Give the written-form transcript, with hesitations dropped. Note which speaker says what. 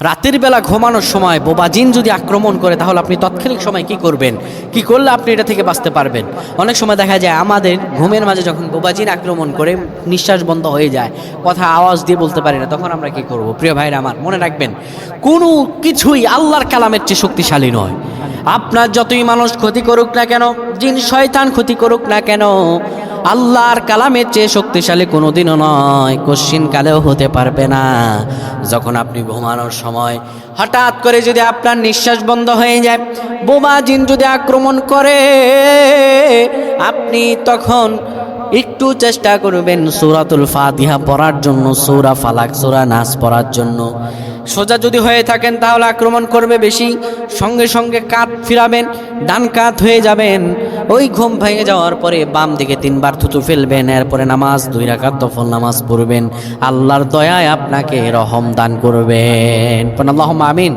Speaker 1: রাতের বেলা ঘুমানোর সময় বোবা জিন যদি আক্রমণ করে তাহলে আপনি তৎক্ষণিক সময় কি করবেন, কি করলে আপনি এটা থেকে বাঁচতে পারবেন? অনেক সময় দেখা যায় আমাদের ঘুমের মাঝে যখন বোবা জিন আক্রমণ করে নিঃশ্বাস বন্ধ হয়ে যায়, কথা আওয়াজ দিয়ে বলতে পারি না, তখন আমরা কি করব? প্রিয় ভাইরা আমার, মনে রাখবেন কোনো কিছুই আল্লাহর কালামের চেয়ে শক্তিশালী নয়। আপনার যতই মানুষ ক্ষতি করুক না কেন, জিন শয়তান ক্ষতি করুক না কেন, আল্লাহর কালামের চেয়ে শক্তিশালী কোনোদিনও নয়, কশ্চিন কালেও হতে পারবে না। যখন আপনি ঘুমানোর সময় হঠাৎ করে যদি আপনার নিঃশ্বাস বন্ধ হয়ে যায়, বোবা জিন যদি আক্রমণ করে, আপনি তখন একটু চেষ্টা করবেন সূরাতুল ফাতিহা পড়ার জন্য, সূরা ফালাক, সূরা নাস পড়ার জন্য। সোজা যদি হয়ে থাকেন তাহলে আক্রমণ করবে বেশি, সঙ্গে সঙ্গে কাঁধ ফিরাবেন, ডান কাঁধ হয়ে যাবেন। ওই ঘুম ভেঙে যাওয়ার পরে বাম দিকে 3 বার থুতু ফেলবেন, এরপরে নামাজ 2 রাকাত নফল নামাজ পড়বেন। আল্লাহর দয়ায় আপনাকে রহম দান করবেন। আল্লাহুম্মা আমিন।